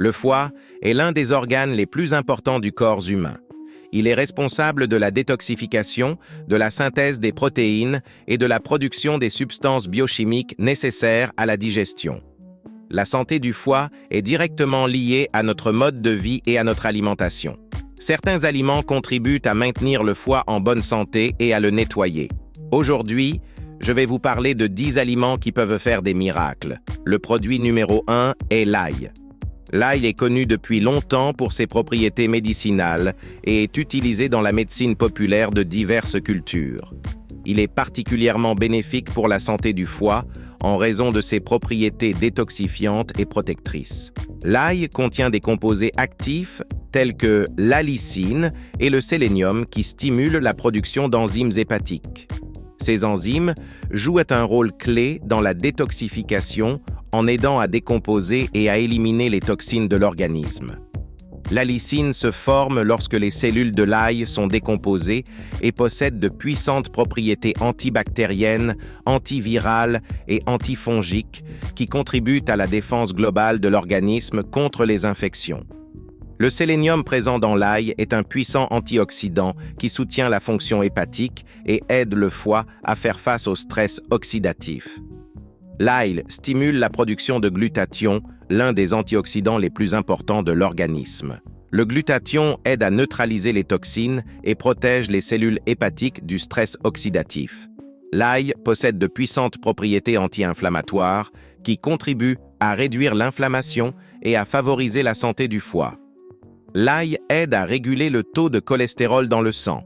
Le foie est l'un des organes les plus importants du corps humain. Il est responsable de la détoxification, de la synthèse des protéines et de la production des substances biochimiques nécessaires à la digestion. La santé du foie est directement liée à notre mode de vie et à notre alimentation. Certains aliments contribuent à maintenir le foie en bonne santé et à le nettoyer. Aujourd'hui, je vais vous parler de 10 aliments qui peuvent faire des miracles. Le produit numéro 1 est l'ail. L'ail est connu depuis longtemps pour ses propriétés médicinales et est utilisé dans la médecine populaire de diverses cultures. Il est particulièrement bénéfique pour la santé du foie en raison de ses propriétés détoxifiantes et protectrices. L'ail contient des composés actifs tels que l'allicine et le sélénium qui stimulent la production d'enzymes hépatiques. Ces enzymes jouent un rôle clé dans la détoxification en aidant à décomposer et à éliminer les toxines de l'organisme. L'allicine se forme lorsque les cellules de l'ail sont décomposées et possède de puissantes propriétés antibactériennes, antivirales et antifongiques qui contribuent à la défense globale de l'organisme contre les infections. Le sélénium présent dans l'ail est un puissant antioxydant qui soutient la fonction hépatique et aide le foie à faire face au stress oxydatif. L'ail stimule la production de glutathion, l'un des antioxydants les plus importants de l'organisme. Le glutathion aide à neutraliser les toxines et protège les cellules hépatiques du stress oxydatif. L'ail possède de puissantes propriétés anti-inflammatoires qui contribuent à réduire l'inflammation et à favoriser la santé du foie. L'ail aide à réguler le taux de cholestérol dans le sang.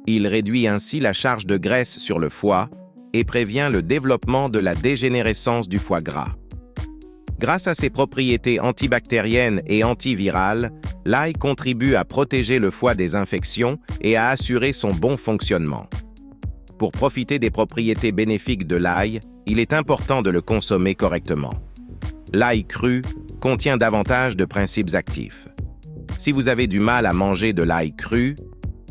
Il réduit ainsi la charge de graisse sur le foie et prévient le développement de la dégénérescence du foie gras. Grâce à ses propriétés antibactériennes et antivirales, l'ail contribue à protéger le foie des infections et à assurer son bon fonctionnement. Pour profiter des propriétés bénéfiques de l'ail, il est important de le consommer correctement. L'ail cru contient davantage de principes actifs. Si vous avez du mal à manger de l'ail cru,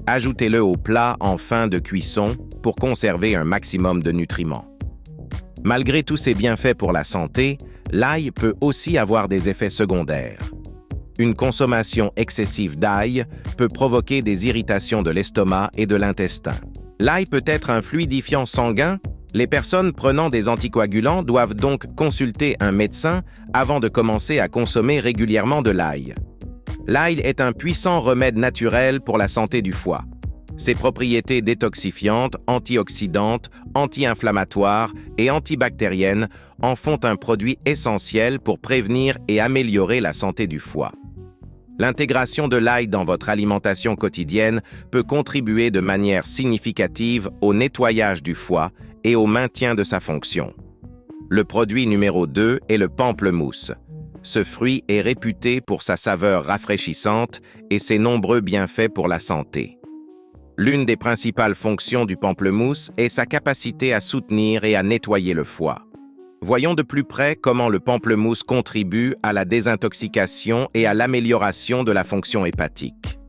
ajoutez-le au plat en fin de cuisson pour conserver un maximum de nutriments. Malgré tous ses bienfaits pour la santé, l'ail peut aussi avoir des effets secondaires. Une consommation excessive d'ail peut provoquer des irritations de l'estomac et de l'intestin. L'ail peut être un fluidifiant sanguin. Les personnes prenant des anticoagulants doivent donc consulter un médecin avant de commencer à consommer régulièrement de l'ail. L'ail est un puissant remède naturel pour la santé du foie. Ses propriétés détoxifiantes, antioxydantes, anti-inflammatoires et antibactériennes en font un produit essentiel pour prévenir et améliorer la santé du foie. L'intégration de l'ail dans votre alimentation quotidienne peut contribuer de manière significative au nettoyage du foie et au maintien de sa fonction. Le produit numéro 2 est le pamplemousse. Ce fruit est réputé pour sa saveur rafraîchissante et ses nombreux bienfaits pour la santé. L'une des principales fonctions du pamplemousse est sa capacité à soutenir et à nettoyer le foie. Voyons de plus près comment le pamplemousse contribue à la désintoxication et à l'amélioration de la fonction hépatique.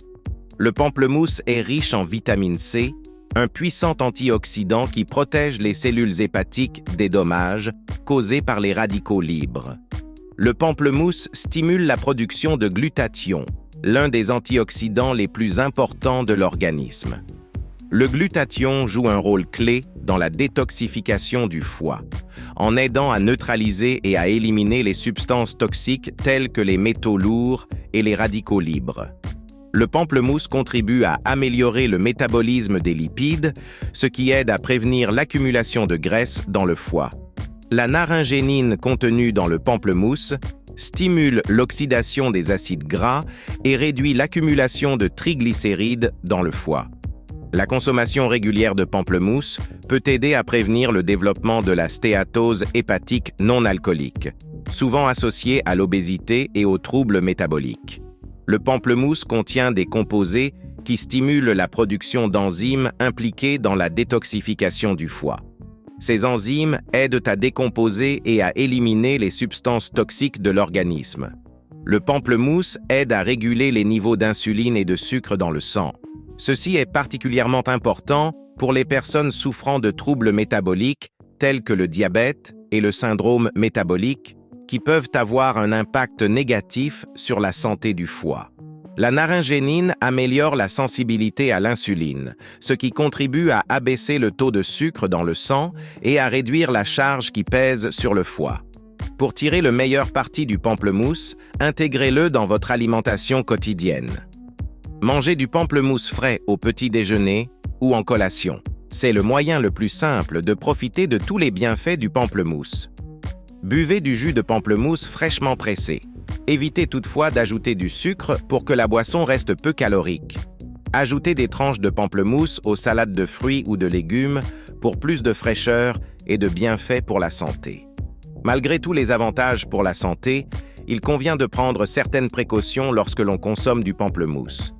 Le pamplemousse est riche en vitamine C, un puissant antioxydant qui protège les cellules hépatiques des dommages causés par les radicaux libres. Le pamplemousse stimule la production de glutathion, l'un des antioxydants les plus importants de l'organisme. Le glutathion joue un rôle clé dans la détoxification du foie, en aidant à neutraliser et à éliminer les substances toxiques telles que les métaux lourds et les radicaux libres. Le pamplemousse contribue à améliorer le métabolisme des lipides, ce qui aide à prévenir l'accumulation de graisse dans le foie. La naringénine contenue dans le pamplemousse stimule l'oxydation des acides gras et réduit l'accumulation de triglycérides dans le foie. La consommation régulière de pamplemousse peut aider à prévenir le développement de la stéatose hépatique non alcoolique, souvent associée à l'obésité et aux troubles métaboliques. Le pamplemousse contient des composés qui stimulent la production d'enzymes impliquées dans la détoxification du foie. Ces enzymes aident à décomposer et à éliminer les substances toxiques de l'organisme. Le pamplemousse aide à réguler les niveaux d'insuline et de sucre dans le sang. Ceci est particulièrement important pour les personnes souffrant de troubles métaboliques tels que le diabète et le syndrome métabolique, qui peuvent avoir un impact négatif sur la santé du foie. La naringénine améliore la sensibilité à l'insuline, ce qui contribue à abaisser le taux de sucre dans le sang et à réduire la charge qui pèse sur le foie. Pour tirer le meilleur parti du pamplemousse, intégrez-le dans votre alimentation quotidienne. Mangez du pamplemousse frais au petit déjeuner ou en collation. C'est le moyen le plus simple de profiter de tous les bienfaits du pamplemousse. Buvez du jus de pamplemousse fraîchement pressé. Évitez toutefois d'ajouter du sucre pour que la boisson reste peu calorique. Ajoutez des tranches de pamplemousse aux salades de fruits ou de légumes pour plus de fraîcheur et de bienfaits pour la santé. Malgré tous les avantages pour la santé, il convient de prendre certaines précautions lorsque l'on consomme du pamplemousse.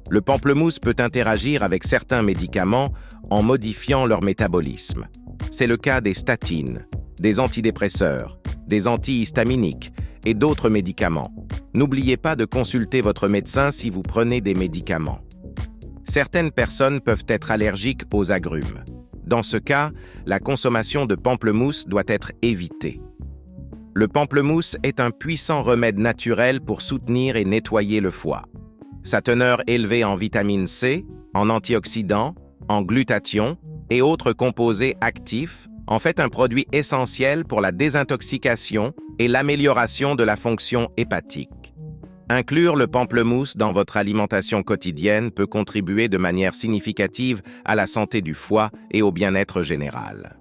Le pamplemousse peut interagir avec certains médicaments en modifiant leur métabolisme. C'est le cas des statines, des antidépresseurs, des antihistaminiques et d'autres médicaments. N'oubliez pas de consulter votre médecin si vous prenez des médicaments. Certaines personnes peuvent être allergiques aux agrumes. Dans ce cas, la consommation de pamplemousse doit être évitée. Le pamplemousse est un puissant remède naturel pour soutenir et nettoyer le foie. Sa teneur élevée en vitamine C, en antioxydants, en glutathion et autres composés actifs en fait un produit essentiel pour la désintoxication et l'amélioration de la fonction hépatique. Inclure le pamplemousse dans votre alimentation quotidienne peut contribuer de manière significative à la santé du foie et au bien-être général.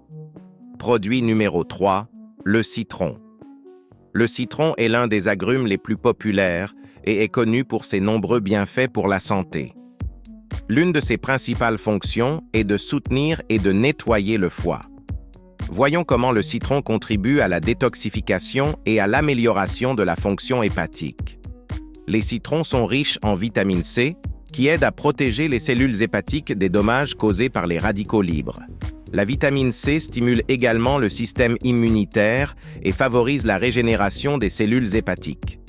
Produit numéro 3, le citron. Le citron est l'un des agrumes les plus populaires et est connu pour ses nombreux bienfaits pour la santé. L'une de ses principales fonctions est de soutenir et de nettoyer le foie. Voyons comment le citron contribue à la détoxification et à l'amélioration de la fonction hépatique. Les citrons sont riches en vitamine C, qui aide à protéger les cellules hépatiques des dommages causés par les radicaux libres. La vitamine C stimule également le système immunitaire et favorise la régénération des cellules hépatiques.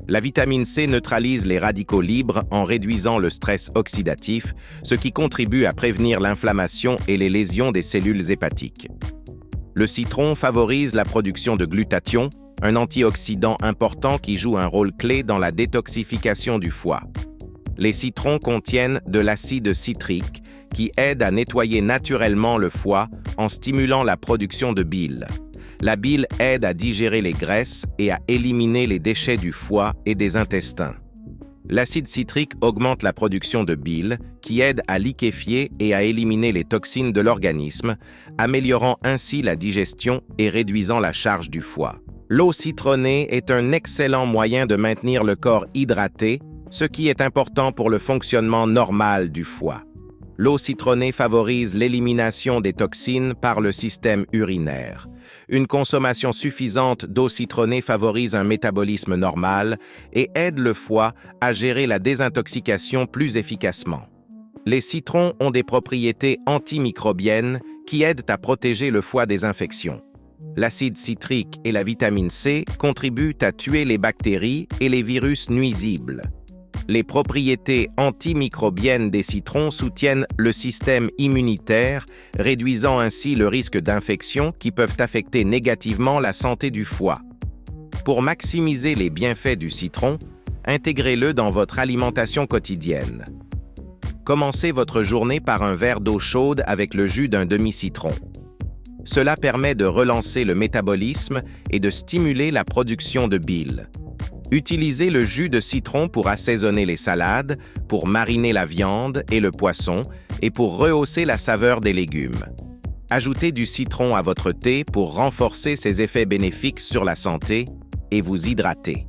La vitamine C neutralise les radicaux libres en réduisant le stress oxydatif, ce qui contribue à prévenir l'inflammation et les lésions des cellules hépatiques. Le citron favorise la production de glutathion, un antioxydant important qui joue un rôle clé dans la détoxification du foie. Les citrons contiennent de l'acide citrique qui aide à nettoyer naturellement le foie en stimulant la production de bile. La bile aide à digérer les graisses et à éliminer les déchets du foie et des intestins. L'acide citrique augmente la production de bile, qui aide à liquéfier et à éliminer les toxines de l'organisme, améliorant ainsi la digestion et réduisant la charge du foie. L'eau citronnée est un excellent moyen de maintenir le corps hydraté, ce qui est important pour le fonctionnement normal du foie. L'eau citronnée favorise l'élimination des toxines par le système urinaire. Une consommation suffisante d'eau citronnée favorise un métabolisme normal et aide le foie à gérer la désintoxication plus efficacement. Les citrons ont des propriétés antimicrobiennes qui aident à protéger le foie des infections. L'acide citrique et la vitamine C contribuent à tuer les bactéries et les virus nuisibles. Les propriétés antimicrobiennes des citrons soutiennent le système immunitaire, réduisant ainsi le risque d'infections qui peuvent affecter négativement la santé du foie. Pour maximiser les bienfaits du citron, intégrez-le dans votre alimentation quotidienne. Commencez votre journée par un verre d'eau chaude avec le jus d'un demi-citron. Cela permet de relancer le métabolisme et de stimuler la production de bile. Utilisez le jus de citron pour assaisonner les salades, pour mariner la viande et le poisson et pour rehausser la saveur des légumes. Ajoutez du citron à votre thé pour renforcer ses effets bénéfiques sur la santé et vous hydrater.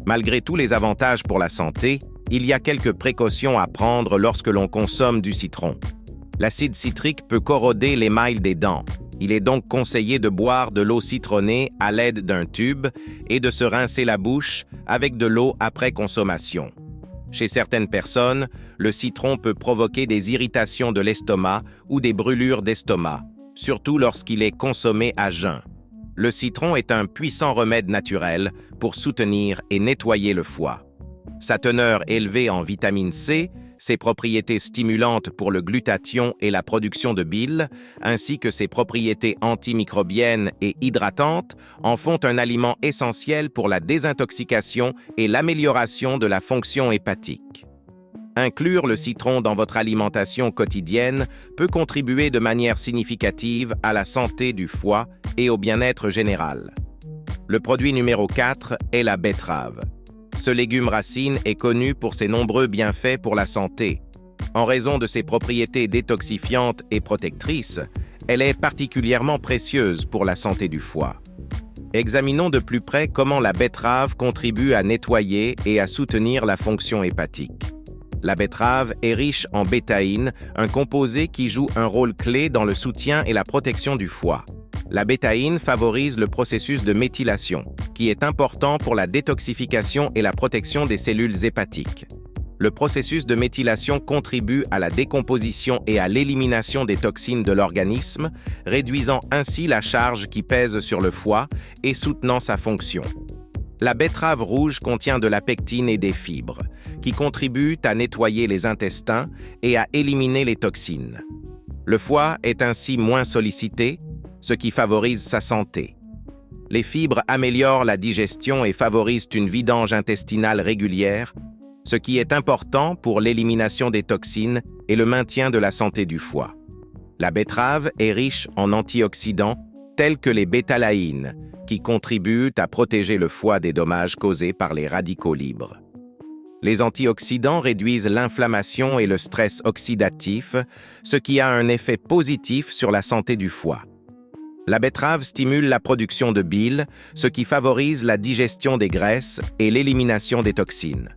Malgré tous les avantages pour la santé, il y a quelques précautions à prendre lorsque l'on consomme du citron. L'acide citrique peut corroder l'émail des dents. Il est donc conseillé de boire de l'eau citronnée à l'aide d'un tube et de se rincer la bouche avec de l'eau après consommation. Chez certaines personnes, le citron peut provoquer des irritations de l'estomac ou des brûlures d'estomac, surtout lorsqu'il est consommé à jeun. Le citron est un puissant remède naturel pour soutenir et nettoyer le foie. Sa teneur élevée en vitamine C Ses propriétés stimulantes pour le glutathion et la production de bile, ainsi que ses propriétés antimicrobiennes et hydratantes, en font un aliment essentiel pour la désintoxication et l'amélioration de la fonction hépatique. Inclure le citron dans votre alimentation quotidienne peut contribuer de manière significative à la santé du foie et au bien-être général. Le produit numéro 4 est la betterave. Ce légume racine est connu pour ses nombreux bienfaits pour la santé. En raison de ses propriétés détoxifiantes et protectrices, elle est particulièrement précieuse pour la santé du foie. Examinons de plus près comment la betterave contribue à nettoyer et à soutenir la fonction hépatique. La betterave est riche en bétaïne, un composé qui joue un rôle clé dans le soutien et la protection du foie. La bétaïne favorise le processus de méthylation, qui est important pour la détoxification et la protection des cellules hépatiques. Le processus de méthylation contribue à la décomposition et à l'élimination des toxines de l'organisme, réduisant ainsi la charge qui pèse sur le foie et soutenant sa fonction. La betterave rouge contient de la pectine et des fibres, qui contribuent à nettoyer les intestins et à éliminer les toxines. Le foie est ainsi moins sollicité, ce qui favorise sa santé. Les fibres améliorent la digestion et favorisent une vidange intestinale régulière, ce qui est important pour l'élimination des toxines et le maintien de la santé du foie. La betterave est riche en antioxydants tels que les bétalaïnes, qui contribuent à protéger le foie des dommages causés par les radicaux libres. Les antioxydants réduisent l'inflammation et le stress oxydatif, ce qui a un effet positif sur la santé du foie. La betterave stimule la production de bile, ce qui favorise la digestion des graisses et l'élimination des toxines.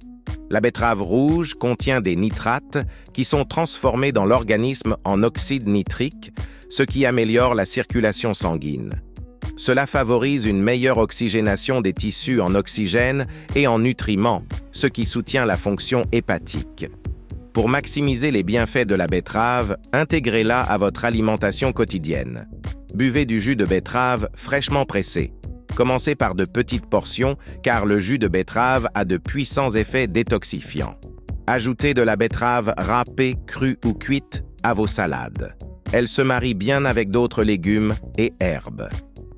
La betterave rouge contient des nitrates qui sont transformés dans l'organisme en oxyde nitrique, ce qui améliore la circulation sanguine. Cela favorise une meilleure oxygénation des tissus en oxygène et en nutriments, ce qui soutient la fonction hépatique. Pour maximiser les bienfaits de la betterave, intégrez-la à votre alimentation quotidienne. Buvez du jus de betterave fraîchement pressé. Commencez par de petites portions car le jus de betterave a de puissants effets détoxifiants. Ajoutez de la betterave râpée, crue ou cuite à vos salades. Elle se marie bien avec d'autres légumes et herbes.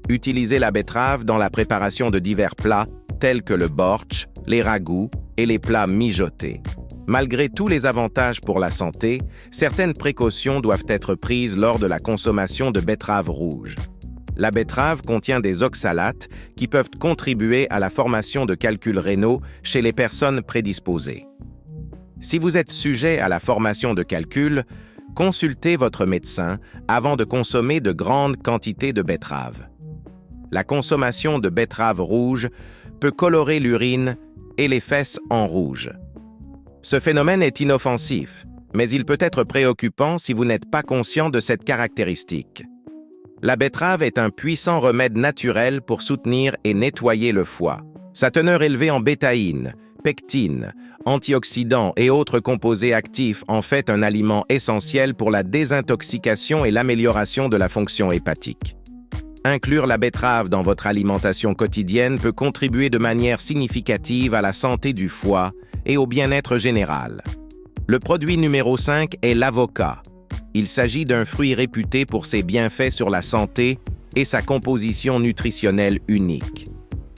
Utilisez la betterave dans la préparation de divers plats tels que le bortsch, les ragoûts et les plats mijotés. Malgré tous les avantages pour la santé, certaines précautions doivent être prises lors de la consommation de betterave rouge. La betterave contient des oxalates qui peuvent contribuer à la formation de calculs rénaux chez les personnes prédisposées. Si vous êtes sujet à la formation de calculs, consultez votre médecin avant de consommer de grandes quantités de betterave. La consommation de betterave rouge peut colorer l'urine et les fesses en rouge. Ce phénomène est inoffensif, mais il peut être préoccupant si vous n'êtes pas conscient de cette caractéristique. La betterave est un puissant remède naturel pour soutenir et nettoyer le foie. Sa teneur élevée en bétaïne, pectine, antioxydants et autres composés actifs en fait un aliment essentiel pour la désintoxication et l'amélioration de la fonction hépatique. Inclure la betterave dans votre alimentation quotidienne peut contribuer de manière significative à la santé du foie et au bien-être général. Le produit numéro 5 est l'avocat. Il s'agit d'un fruit réputé pour ses bienfaits sur la santé et sa composition nutritionnelle unique.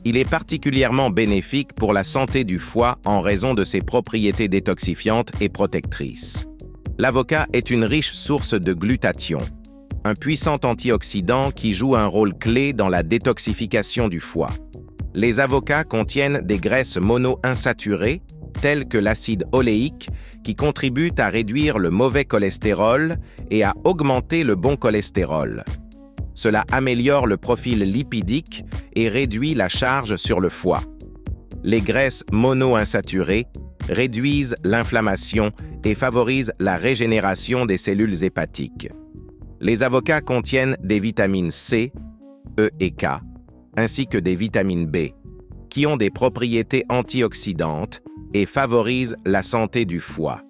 Il est particulièrement bénéfique pour la santé du foie en raison de ses propriétés détoxifiantes et protectrices. L'avocat est une riche source de glutathion, un puissant antioxydant qui joue un rôle clé dans la détoxification du foie. Les avocats contiennent des graisses monoinsaturées, telles que l'acide oléique, qui contribuent à réduire le mauvais cholestérol et à augmenter le bon cholestérol. Cela améliore le profil lipidique et réduit la charge sur le foie. Les graisses monoinsaturées réduisent l'inflammation et favorisent la régénération des cellules hépatiques. Les avocats contiennent des vitamines C, E et K, ainsi que des vitamines B, qui ont des propriétés antioxydantes et favorisent la santé du foie.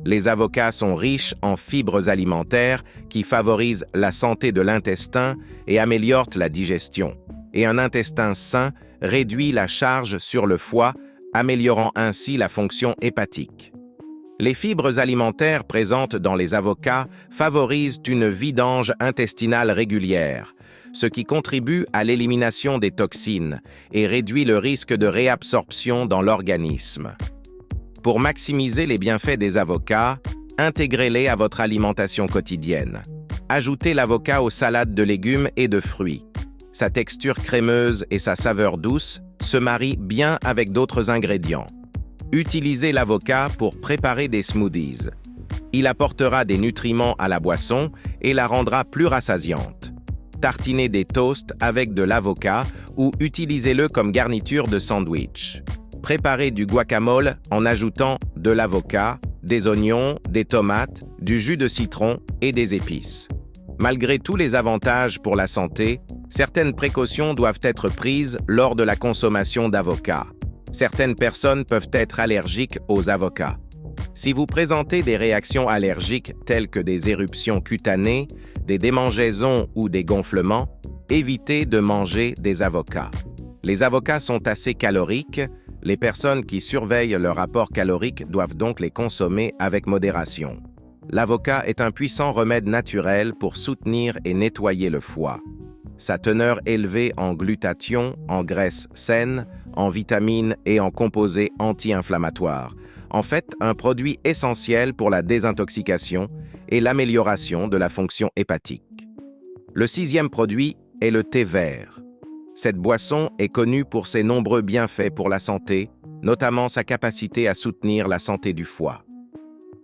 Les avocats sont riches en fibres alimentaires qui favorisent la santé de l'intestin et améliorent la digestion. Et un intestin sain réduit la charge sur le foie, améliorant ainsi la fonction hépatique. Les fibres alimentaires présentes dans les avocats favorisent une vidange intestinale régulière, ce qui contribue à l'élimination des toxines et réduit le risque de réabsorption dans l'organisme. Pour maximiser les bienfaits des avocats, intégrez-les à votre alimentation quotidienne. Ajoutez l'avocat aux salades de légumes et de fruits. Sa texture crémeuse et sa saveur douce se marient bien avec d'autres ingrédients. Utilisez l'avocat pour préparer des smoothies. Il apportera des nutriments à la boisson et la rendra plus rassasiante. Tartinez des toasts avec de l'avocat ou utilisez-le comme garniture de sandwich. Préparez du guacamole en ajoutant de l'avocat, des oignons, des tomates, du jus de citron et des épices. Malgré tous les avantages pour la santé, certaines précautions doivent être prises lors de la consommation d'avocats. Certaines personnes peuvent être allergiques aux avocats. Si vous présentez des réactions allergiques telles que des éruptions cutanées, des démangeaisons ou des gonflements, évitez de manger des avocats. Les avocats sont assez caloriques, les personnes qui surveillent leur apport calorique doivent donc les consommer avec modération. L'avocat est un puissant remède naturel pour soutenir et nettoyer le foie. Sa teneur élevée en glutathion, en graisses saines, en vitamines et en composés anti-inflammatoires. En fait, un produit essentiel pour la désintoxication et l'amélioration de la fonction hépatique. Le 6e produit est le thé vert. Cette boisson est connue pour ses nombreux bienfaits pour la santé, notamment sa capacité à soutenir la santé du foie.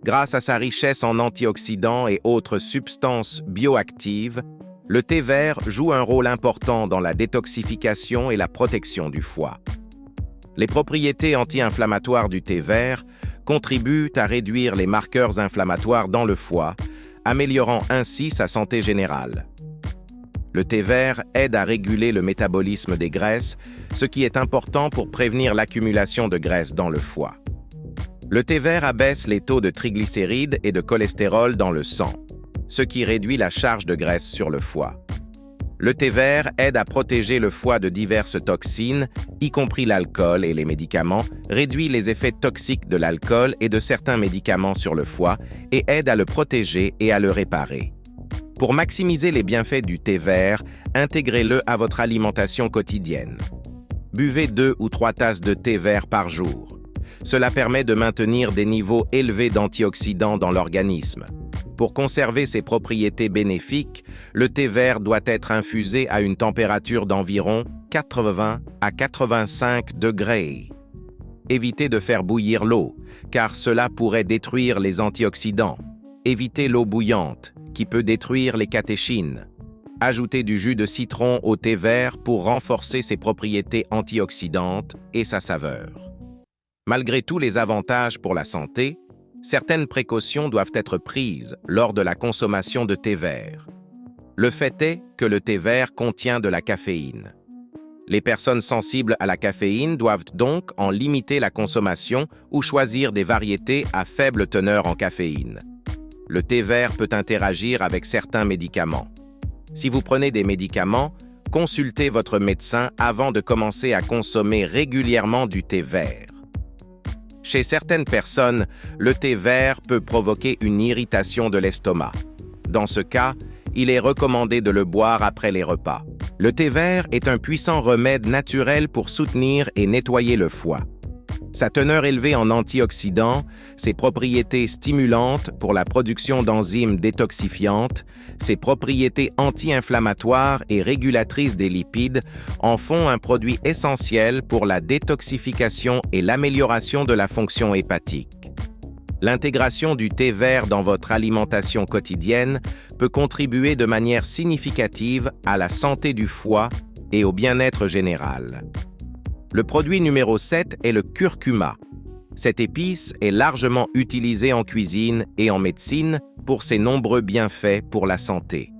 Grâce à sa richesse en antioxydants et autres substances bioactives, le thé vert joue un rôle important dans la détoxification et la protection du foie. Les propriétés anti-inflammatoires du thé vert contribuent à réduire les marqueurs inflammatoires dans le foie, améliorant ainsi sa santé générale. Le thé vert aide à réguler le métabolisme des graisses, ce qui est important pour prévenir l'accumulation de graisse dans le foie. Le thé vert abaisse les taux de triglycérides et de cholestérol dans le sang, ce qui réduit la charge de graisse sur le foie. Le thé vert aide à protéger le foie de diverses toxines, y compris l'alcool et les médicaments, réduit les effets toxiques de l'alcool et de certains médicaments sur le foie et aide à le protéger et à le réparer. Pour maximiser les bienfaits du thé vert, intégrez-le à votre alimentation quotidienne. Buvez 2 ou 3 tasses de thé vert par jour. Cela permet de maintenir des niveaux élevés d'antioxydants dans l'organisme. Pour conserver ses propriétés bénéfiques, le thé vert doit être infusé à une température d'environ 80 à 85 degrés. Évitez de faire bouillir l'eau, car cela pourrait détruire les antioxydants. Évitez l'eau bouillante, qui peut détruire les catéchines. Ajoutez du jus de citron au thé vert pour renforcer ses propriétés antioxydantes et sa saveur. Malgré tous les avantages pour la santé, certaines précautions doivent être prises lors de la consommation de thé vert. Le fait est que le thé vert contient de la caféine. Les personnes sensibles à la caféine doivent donc en limiter la consommation ou choisir des variétés à faible teneur en caféine. Le thé vert peut interagir avec certains médicaments. Si vous prenez des médicaments, consultez votre médecin avant de commencer à consommer régulièrement du thé vert. Chez certaines personnes, le thé vert peut provoquer une irritation de l'estomac. Dans ce cas, il est recommandé de le boire après les repas. Le thé vert est un puissant remède naturel pour soutenir et nettoyer le foie. Sa teneur élevée en antioxydants, ses propriétés stimulantes pour la production d'enzymes détoxifiantes, ses propriétés anti-inflammatoires et régulatrices des lipides en font un produit essentiel pour la détoxification et l'amélioration de la fonction hépatique. L'intégration du thé vert dans votre alimentation quotidienne peut contribuer de manière significative à la santé du foie et au bien-être général. Le produit numéro 7 est le curcuma. Cette épice est largement utilisée en cuisine et en médecine pour ses nombreux bienfaits pour la santé.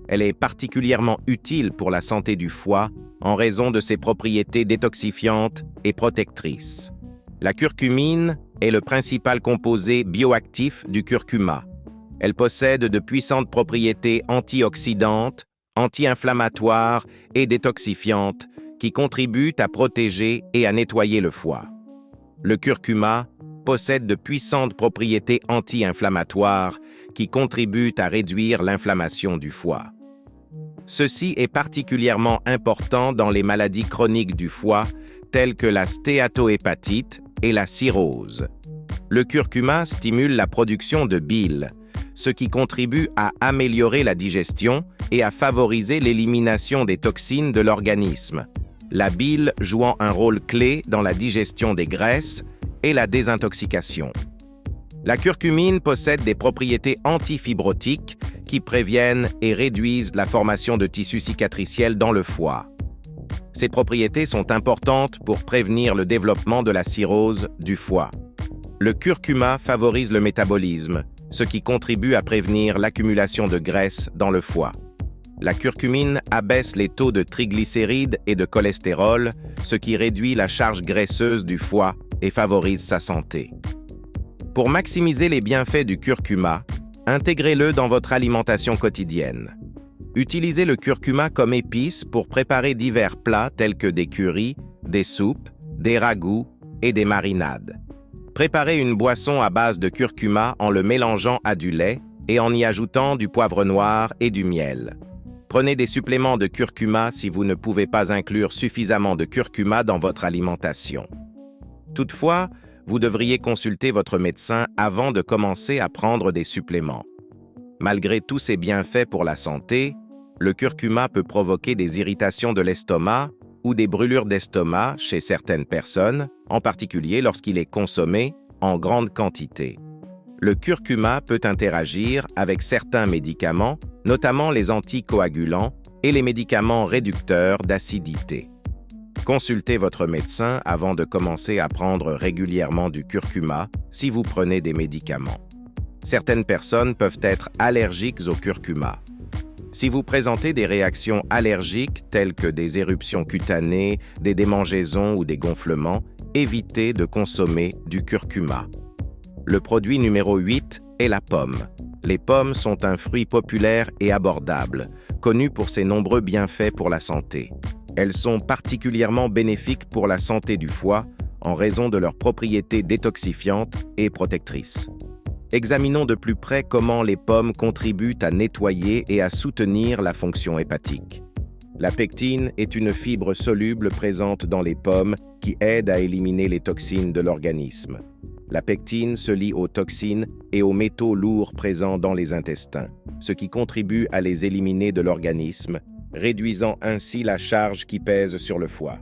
Elle est particulièrement utile pour la santé du foie en raison de ses propriétés détoxifiantes et protectrices. La curcumine est le principal composé bioactif du curcuma. Elle possède de puissantes propriétés antioxydantes, anti-inflammatoires et détoxifiantes qui contribuent à protéger et à nettoyer le foie. Le curcuma possède de puissantes propriétés anti-inflammatoires qui contribuent à réduire l'inflammation du foie. Ceci est particulièrement important dans les maladies chroniques du foie, telles que la stéatohépatite et la cirrhose. Le curcuma stimule la production de bile, ce qui contribue à améliorer la digestion et à favoriser l'élimination des toxines de l'organisme, la bile jouant un rôle clé dans la digestion des graisses et la désintoxication. La curcumine possède des propriétés antifibrotiques qui préviennent et réduisent la formation de tissus cicatriciels dans le foie. Ces propriétés sont importantes pour prévenir le développement de la cirrhose du foie. Le curcuma favorise le métabolisme, ce qui contribue à prévenir l'accumulation de graisse dans le foie. La curcumine abaisse les taux de triglycérides et de cholestérol, ce qui réduit la charge graisseuse du foie et favorise sa santé. Pour maximiser les bienfaits du curcuma, intégrez-le dans votre alimentation quotidienne. Utilisez le curcuma comme épice pour préparer divers plats tels que des currys, des soupes, des ragoûts et des marinades. Préparez une boisson à base de curcuma en le mélangeant à du lait et en y ajoutant du poivre noir et du miel. Prenez des suppléments de curcuma si vous ne pouvez pas inclure suffisamment de curcuma dans votre alimentation. Toutefois, vous devriez consulter votre médecin avant de commencer à prendre des suppléments. Malgré tous ses bienfaits pour la santé, le curcuma peut provoquer des irritations de l'estomac ou des brûlures d'estomac chez certaines personnes, en particulier lorsqu'il est consommé en grande quantité. Le curcuma peut interagir avec certains médicaments, notamment les anticoagulants et les médicaments réducteurs d'acidité. Consultez votre médecin avant de commencer à prendre régulièrement du curcuma si vous prenez des médicaments. Certaines personnes peuvent être allergiques au curcuma. Si vous présentez des réactions allergiques telles que des éruptions cutanées, des démangeaisons ou des gonflements, évitez de consommer du curcuma. Le produit numéro 8 est la pomme. Les pommes sont un fruit populaire et abordable, connu pour ses nombreux bienfaits pour la santé. Elles sont particulièrement bénéfiques pour la santé du foie en raison de leurs propriétés détoxifiantes et protectrices. Examinons de plus près comment les pommes contribuent à nettoyer et à soutenir la fonction hépatique. La pectine est une fibre soluble présente dans les pommes qui aide à éliminer les toxines de l'organisme. La pectine se lie aux toxines et aux métaux lourds présents dans les intestins, ce qui contribue à les éliminer de l'organisme, réduisant ainsi la charge qui pèse sur le foie.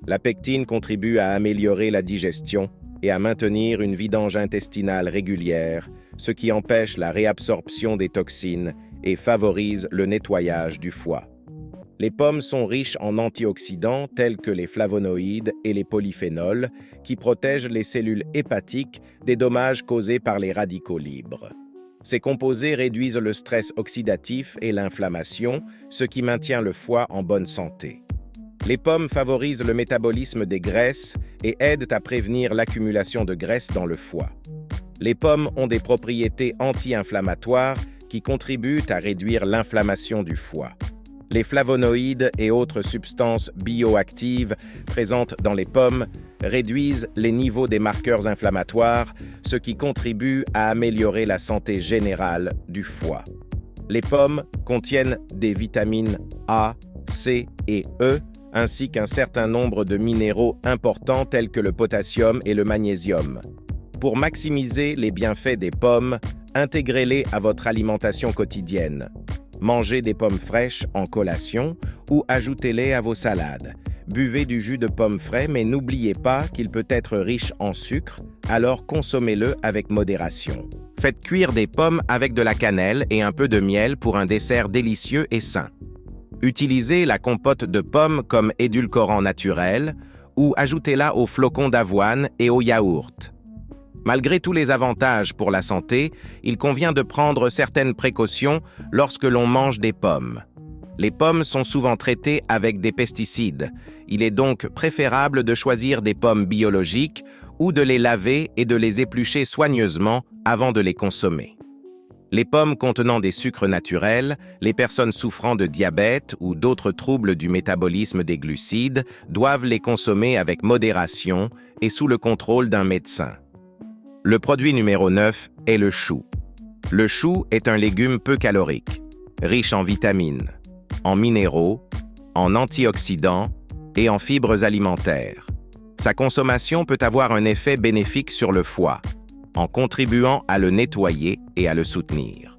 La pectine contribue à améliorer la digestion et à maintenir une vidange intestinale régulière, ce qui empêche la réabsorption des toxines et favorise le nettoyage du foie. Les pommes sont riches en antioxydants tels que les flavonoïdes et les polyphénols, qui protègent les cellules hépatiques des dommages causés par les radicaux libres. Ces composés réduisent le stress oxydatif et l'inflammation, ce qui maintient le foie en bonne santé. Les pommes favorisent le métabolisme des graisses et aident à prévenir l'accumulation de graisse dans le foie. Les pommes ont des propriétés anti-inflammatoires qui contribuent à réduire l'inflammation du foie. Les flavonoïdes et autres substances bioactives présentes dans les pommes réduisent les niveaux des marqueurs inflammatoires, ce qui contribue à améliorer la santé générale du foie. Les pommes contiennent des vitamines A, C et E, ainsi qu'un certain nombre de minéraux importants tels que le potassium et le magnésium. Pour maximiser les bienfaits des pommes, intégrez-les à votre alimentation quotidienne. Mangez des pommes fraîches en collation ou ajoutez-les à vos salades. Buvez du jus de pomme frais, mais n'oubliez pas qu'il peut être riche en sucre, alors consommez-le avec modération. Faites cuire des pommes avec de la cannelle et un peu de miel pour un dessert délicieux et sain. Utilisez la compote de pommes comme édulcorant naturel ou ajoutez-la aux flocons d'avoine et au yaourt. Malgré tous les avantages pour la santé, il convient de prendre certaines précautions lorsque l'on mange des pommes. Les pommes sont souvent traitées avec des pesticides. Il est donc préférable de choisir des pommes biologiques ou de les laver et de les éplucher soigneusement avant de les consommer. Les pommes contenant des sucres naturels, les personnes souffrant de diabète ou d'autres troubles du métabolisme des glucides doivent les consommer avec modération et sous le contrôle d'un médecin. Le produit numéro 9 est le chou. Le chou est un légume peu calorique, riche en vitamines, en minéraux, en antioxydants et en fibres alimentaires. Sa consommation peut avoir un effet bénéfique sur le foie, en contribuant à le nettoyer et à le soutenir.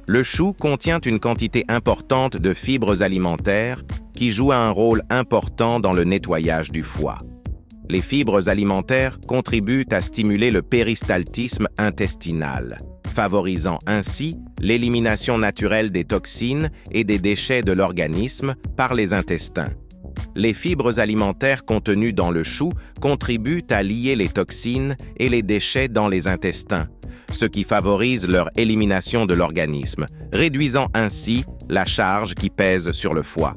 Le chou contient une quantité importante de fibres alimentaires qui jouent un rôle important dans le nettoyage du foie. Les fibres alimentaires contribuent à stimuler le péristaltisme intestinal, favorisant ainsi l'élimination naturelle des toxines et des déchets de l'organisme par les intestins. Les fibres alimentaires contenues dans le chou contribuent à lier les toxines et les déchets dans les intestins, ce qui favorise leur élimination de l'organisme, réduisant ainsi la charge qui pèse sur le foie.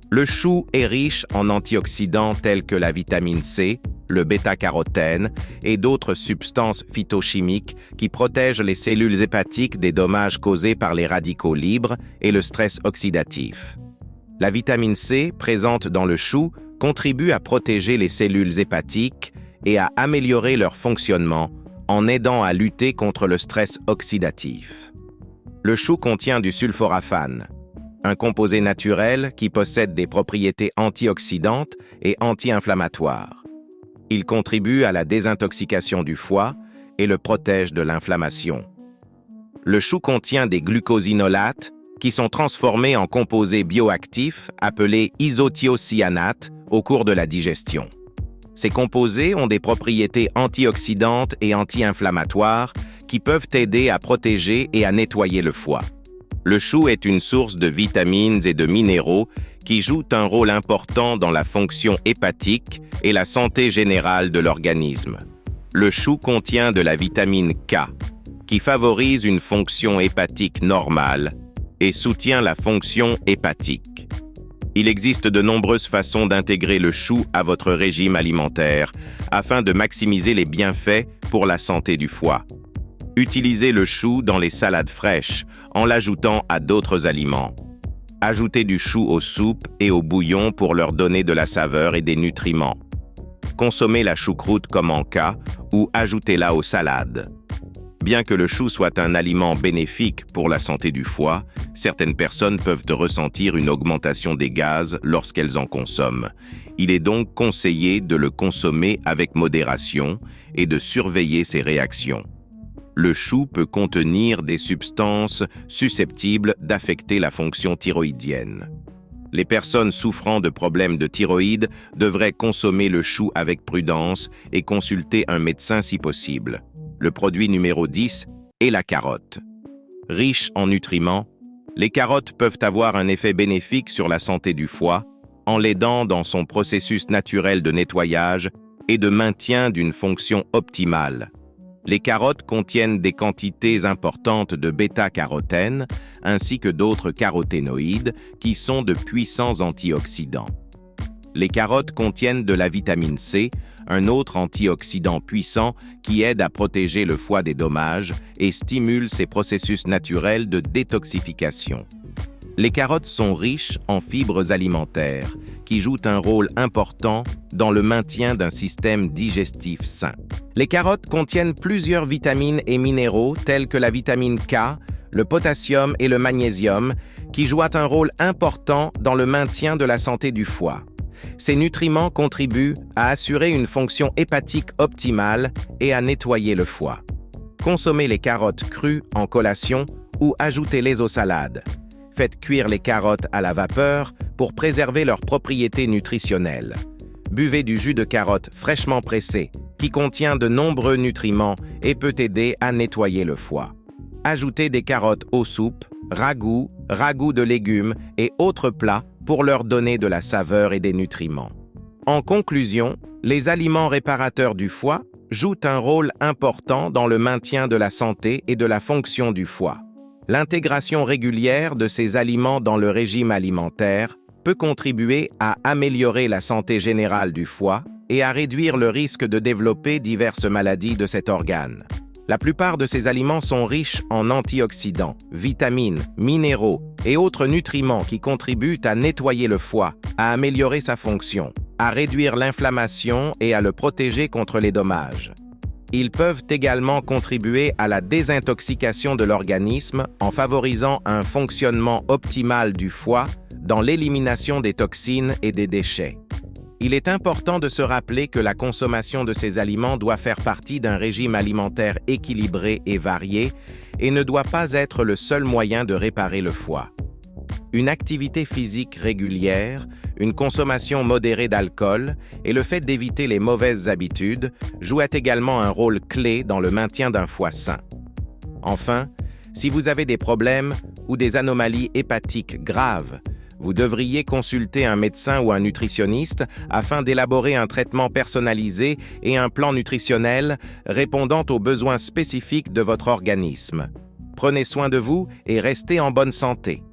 Le chou est riche en antioxydants tels que la vitamine C, le bêta-carotène et d'autres substances phytochimiques qui protègent les cellules hépatiques des dommages causés par les radicaux libres et le stress oxydatif. La vitamine C, présente dans le chou, contribue à protéger les cellules hépatiques et à améliorer leur fonctionnement en aidant à lutter contre le stress oxydatif. Le chou contient du sulforaphane, un composé naturel qui possède des propriétés antioxydantes et anti-inflammatoires. Il contribue à la désintoxication du foie et le protège de l'inflammation. Le chou contient des glucosinolates qui sont transformés en composés bioactifs appelés isothiocyanates au cours de la digestion. Ces composés ont des propriétés antioxydantes et anti-inflammatoires qui peuvent aider à protéger et à nettoyer le foie. Le chou est une source de vitamines et de minéraux qui jouent un rôle important dans la fonction hépatique et la santé générale de l'organisme. Le chou contient de la vitamine K, qui favorise une fonction hépatique normale et soutient la fonction hépatique. Il existe de nombreuses façons d'intégrer le chou à votre régime alimentaire afin de maximiser les bienfaits pour la santé du foie. Utilisez le chou dans les salades fraîches en l'ajoutant à d'autres aliments. Ajoutez du chou aux soupes et aux bouillons pour leur donner de la saveur et des nutriments. Consommez la choucroute comme en cas ou ajoutez-la aux salades. Bien que le chou soit un aliment bénéfique pour la santé du foie, certaines personnes peuvent ressentir une augmentation des gaz lorsqu'elles en consomment. Il est donc conseillé de le consommer avec modération et de surveiller ses réactions. Le chou peut contenir des substances susceptibles d'affecter la fonction thyroïdienne. Les personnes souffrant de problèmes de thyroïde devraient consommer le chou avec prudence et consulter un médecin si possible. Le produit numéro 10 est la carotte. Riche en nutriments, les carottes peuvent avoir un effet bénéfique sur la santé du foie en l'aidant dans son processus naturel de nettoyage et de maintien d'une fonction optimale. Les carottes contiennent des quantités importantes de bêta-carotène ainsi que d'autres caroténoïdes qui sont de puissants antioxydants. Les carottes contiennent de la vitamine C, un autre antioxydant puissant qui aide à protéger le foie des dommages et stimule ses processus naturels de détoxification. Les carottes sont riches en fibres alimentaires qui jouent un rôle important dans le maintien d'un système digestif sain. Les carottes contiennent plusieurs vitamines et minéraux tels que la vitamine K, le potassium et le magnésium qui jouent un rôle important dans le maintien de la santé du foie. Ces nutriments contribuent à assurer une fonction hépatique optimale et à nettoyer le foie. Consommez les carottes crues en collation ou ajoutez-les aux salades. Faites cuire les carottes à la vapeur pour préserver leurs propriétés nutritionnelles. Buvez du jus de carotte fraîchement pressé qui contient de nombreux nutriments et peut aider à nettoyer le foie. Ajoutez des carottes aux soupes, ragoûts de légumes et autres plats pour leur donner de la saveur et des nutriments. En conclusion, les aliments réparateurs du foie jouent un rôle important dans le maintien de la santé et de la fonction du foie. L'intégration régulière de ces aliments dans le régime alimentaire peut contribuer à améliorer la santé générale du foie et à réduire le risque de développer diverses maladies de cet organe. La plupart de ces aliments sont riches en antioxydants, vitamines, minéraux et autres nutriments qui contribuent à nettoyer le foie, à améliorer sa fonction, à réduire l'inflammation et à le protéger contre les dommages. Ils peuvent également contribuer à la désintoxication de l'organisme en favorisant un fonctionnement optimal du foie dans l'élimination des toxines et des déchets. Il est important de se rappeler que la consommation de ces aliments doit faire partie d'un régime alimentaire équilibré et varié et ne doit pas être le seul moyen de réparer le foie. Une activité physique régulière, une consommation modérée d'alcool et le fait d'éviter les mauvaises habitudes jouent également un rôle clé dans le maintien d'un foie sain. Enfin, si vous avez des problèmes ou des anomalies hépatiques graves, vous devriez consulter un médecin ou un nutritionniste afin d'élaborer un traitement personnalisé et un plan nutritionnel répondant aux besoins spécifiques de votre organisme. Prenez soin de vous et restez en bonne santé.